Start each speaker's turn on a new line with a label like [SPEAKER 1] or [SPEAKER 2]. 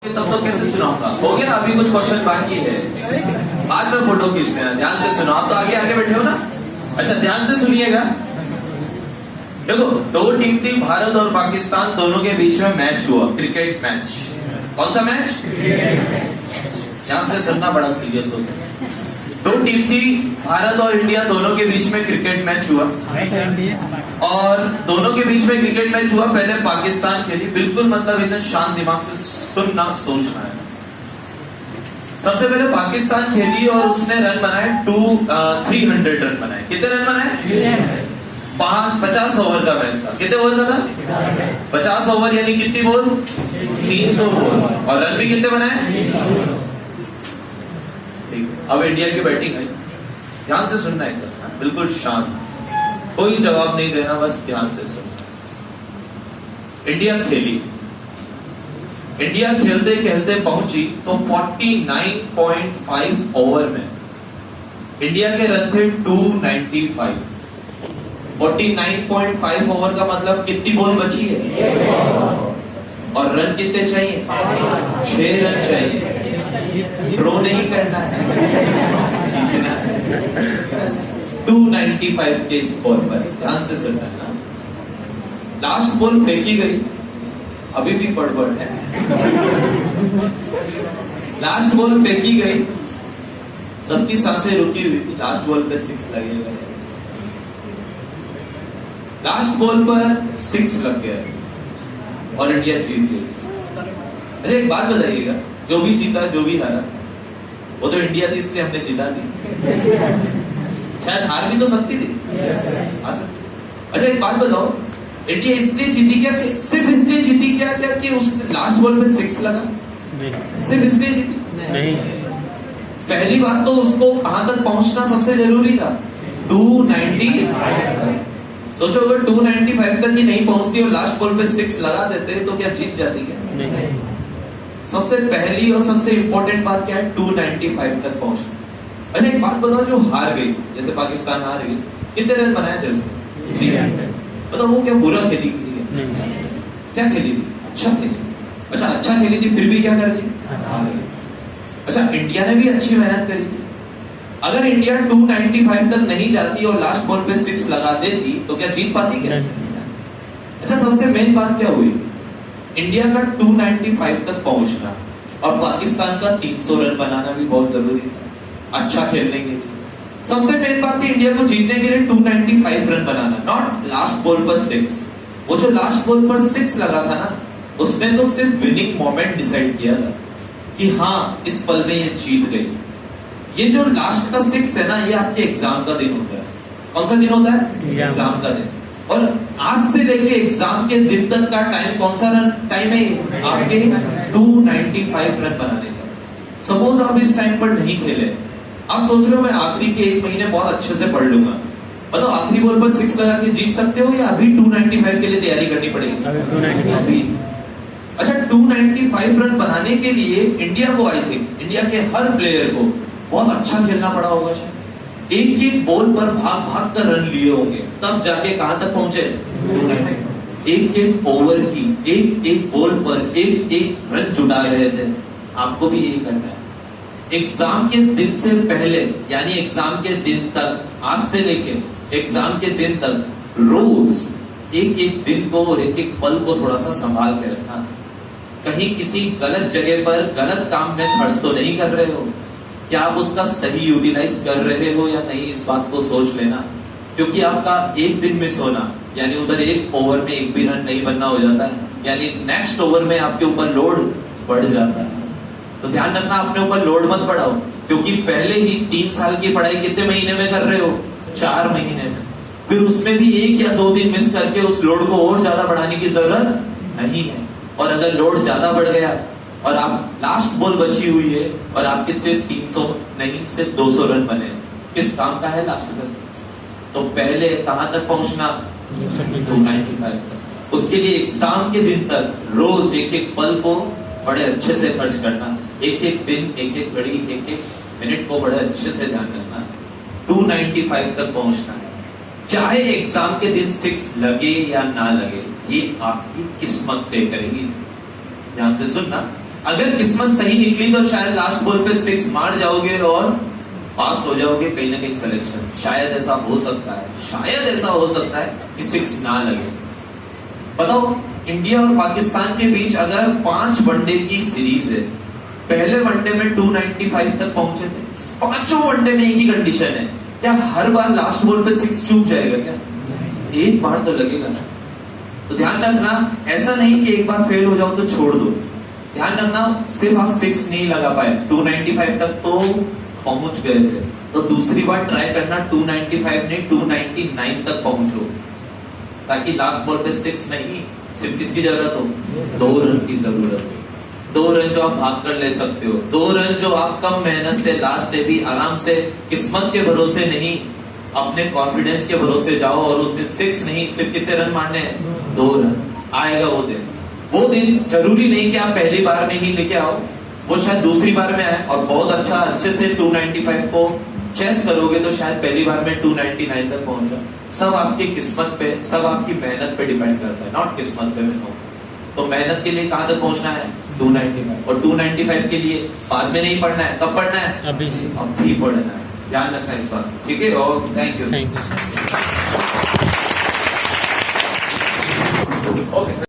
[SPEAKER 1] तब तो कैसे सुनाऊंगा? हो गया, अभी कुछ क्वेश्चन बाकी है, बाद में फोटो खींचने हैं। ध्यान से सुनो, आप तो आगे आगे बैठे हो ना। अच्छा ध्यान से सुनिएगा। देखो, दो टीम थी, भारत और पाकिस्तान, दोनों के बीच में मैच हुआ, क्रिकेट मैच। कौन सा मैच? ध्यान से सुनना, बड़ा सीरियस हो गया। दो टीम थी, भारत और इंडिया, दोनों के बीच में क्रिकेट मैच हुआ और दोनों के बीच में क्रिकेट मैच हुआ। पहले पाकिस्तान खेली, बिल्कुल मतलब इतना शांत दिमाग से सुनना, सोचना है। सबसे पहले पाकिस्तान खेली और उसने रन बनाए 300 रन बनाए। कितने रन बनाए? 50 ओवर का मैच था। कितने ओवर का था? 50 ओवर, यानी कितनी बॉल? 300 बॉल। और रन भी कितने बनाए? अब इंडिया की बैटिंग है, ध्यान से सुनना है, बिल्कुल शांत, कोई जवाब नहीं देना, बस ध्यान से सुनना। इंडिया खेली, इंडिया खेलते खेलते पहुंची तो 49.5 ओवर में इंडिया के रन थे 295। 49.5 ओवर का मतलब कितनी बॉल बची है और रन कितने चाहिए? 6 रन चाहिए। ड्रॉ नहीं करना है, जीतना है। 295 के स्कोर पर ध्यान से सुनना है ना। लास्ट बॉल फेंकी गई, अभी भी बड़बड़ है। लास्ट बॉल फेंकी गई, सबकी सांसें रुकी हुई थी। लास्ट बॉल पे 6 लगेगा, लास्ट बॉल पर 6 लग गया और इंडिया जीत गई। अरे एक बात बताइएगा, जो भी जीता जो भी हारा, वो तो इंडिया थी, इसलिए हमने जिता दी। शायद हार भी तो सकती थी। अच्छा एक बात बताओ, इंडिया इसलिए जीती क्या कि सिर्फ इसलिए जीती क्या कि उसने लास्ट बॉल पे 6 लगा? सिर्फ इसलिए जीती? नहीं। पहली बात तो उसको कहां तक पहुंचना सबसे जरूरी था, 295। सोचो अगर 295 तक ही नहीं पहुंचती और लास्ट बॉल पे 6 लगा देते तो क्या जीत जाती है? सबसे पहली और सबसे इंपॉर्टेंट बात क्या है? 295 तक पहुंचना। अच्छा एक बात बताओ, जो हार गई, जैसे पाकिस्तान हार गई, कितने रन बनाए थे उसने? 300। बताओ वो क्या बुरा खेली थी? क्या खेली थी? अच्छा खेली। अच्छा अच्छा खेली थी, फिर भी क्या कर दी? हार गई। अच्छा इंडिया ने भी अच्छी मेहनत करी थी। अगर इंडिया 295 तक नहीं जाती और लास्ट बॉल पे 6 लगा देती तो क्या जीत पाती क्या? अच्छा सबसे मेन बात क्या हुई? इंडिया का 295 तक पहुंचना और पाकिस्तान का 300 रन बनाना भी बहुत जरूरी था, अच्छा खेलने के लिए। सबसे मेन बात थी इंडिया को जीतने के लिए 295 run banana, not last ball पर 6। वो जो लास्ट बॉल पर 6 लगा था ना, उसने तो सिर्फ विनिंग मोमेंट डिसाइड किया था कि हाँ इस पल में ये जीत गई। ये जो लास्ट का 6 है ना, ये आपके एग्जाम का दिन होता है। कौन सा दिन होता है? एग्जाम का दिन। और आज से लेके एग्जाम के दिन तक का टाइम कौन सा रन टाइम है? आपके 295 रन बनाने का। सपोज आप इस टाइम पर नहीं खेले, आप सोच रहे हो मैं आखिरी के 1 महीने बहुत अच्छे से पढ़ लूंगा, मतलब आखिरी बॉल पर 6 लगा के जीत सकते हो या अभी 295 के लिए तैयारी करनी पड़ेगी? अभी। अच्छा 295 रन बनाने के लिए इंडिया को, आई थिंक इंडिया के हर प्लेयर को बहुत अच्छा खेलना पड़ा होगा। शायद एक एक बॉल पर भाग भाग कर रन लिए होंगे, तब जाके कहां तक पहुंचे? एक एक ओवर की एक एक बॉल पर एक एक रन जुटा रहे थे। आपको भी यही करना है। एग्जाम के दिन से पहले, यानी एग्जाम के दिन तक, आज से लेके एग्जाम के दिन तक रोज एक एक दिन को और एक एक पल को थोड़ा सा संभाल के रखना। कहीं किसी गलत जगह पर गलत काम में खर्च तो नहीं कर रहे हो? क्या आप उसका सही यूटिलाइज कर रहे हो या नहीं, इस बात को सोच लेना। क्योंकि आपका एक दिन मिस होना, यानी उधर एक ओवर में एक भी रन नहीं बनना हो जाता है, यानी नेक्स्ट ओवर में आपके ऊपर लोड बढ़ जाता है। तो ध्यान रखना, अपने ऊपर लोड मत बढ़ाओ, क्योंकि पहले ही 3 साल की पढ़ाई कितने महीने में कर रहे हो? 4 महीने में। फिर उसमें भी 1 या 2 दिन मिस करके उस लोड को और ज्यादा बढ़ाने की जरूरत नहीं है। और अगर लोड ज्यादा बढ़ गया और आप लास्ट बॉल बची हुई है और आपके सिर्फ 300 नहीं सिर्फ 200 रन बने, किस काम का है लास्ट का 6? तो पहले कहां तक पहुंचना? 295 तक। उसके लिए एग्जाम के दिन तक रोज एक एक पल को बड़े अच्छे से खर्च करना, एक एक दिन, एक एक घड़ी, एक एक मिनट को बड़े अच्छे से ध्यान रखना। 295 तक पहुंचना है, चाहे एग्जाम के दिन 6 लगे या ना लगे, ये आपकी किस्मत तय करेगी। ध्यान से सुनना, अगर किस्मत सही निकली तो शायद लास्ट बॉल पे 6 मार जाओगे और पास हो जाओगे कहीं ना कहीं सिलेक्शन। शायद ऐसा हो सकता है, शायद ऐसा हो सकता है कि 6 ना लगे। बताओ, इंडिया और पाकिस्तान के बीच अगर 5 वनडे की सीरीज है, पहले वनडे में 295 तक पहुंचे थे, 5 वनडे में एक ही कंडीशन है, क्या हर बार लास्ट बॉल पे 6 चूक जाएगा क्या? एक बार तो लगेगा ना। तो ध्यान रखना, ऐसा नहीं कि एक बार फेल हो जाओ तो छोड़ दो। ध्यान रखना, सिर्फ आप 6 नहीं लगा पाए, 295 तक तो पहुंच गए थे, तो दूसरी बार ट्राई करना 295 नहीं 299 तक पहुंचो, ताकि लास्ट बॉल पे 6 नहीं, सिर्फ किसकी जरूरत हो? 2 रन की जरूरत हो। 2 रन जो आप भाग कर ले सकते हो, 2 रन जो आप कम मेहनत से लास्ट डे भी आराम से, किस्मत के भरोसे नहीं, अपने कॉन्फिडेंस के भरोसे जाओ और उस दिन 6 नहीं, सिर्फ कितने रन मारने हैं? 2 रन। आएगा वो दिन। वो दिन जरूरी नहीं कि आप पहली बार में ही लेके आओ, वो शायद दूसरी बार में आए और बहुत अच्छा अच्छे से 295 को चेस करोगे तो शायद पहली बार में 299 तक पहुंच जाओ। सब आपकी किस्मत पे, सब आपकी मेहनत पे डिपेंड करता है, नॉट किस्मत पे। मैं तो मेहनत के लिए कहां तक पहुंचना है? 295। और 295 के लिए बाद में नहीं पढ़ना है, कब पढ़ना है? अभी पढ़ना है। ध्यान रखना इस बात, ठीक है? और थैंक यू। ओके।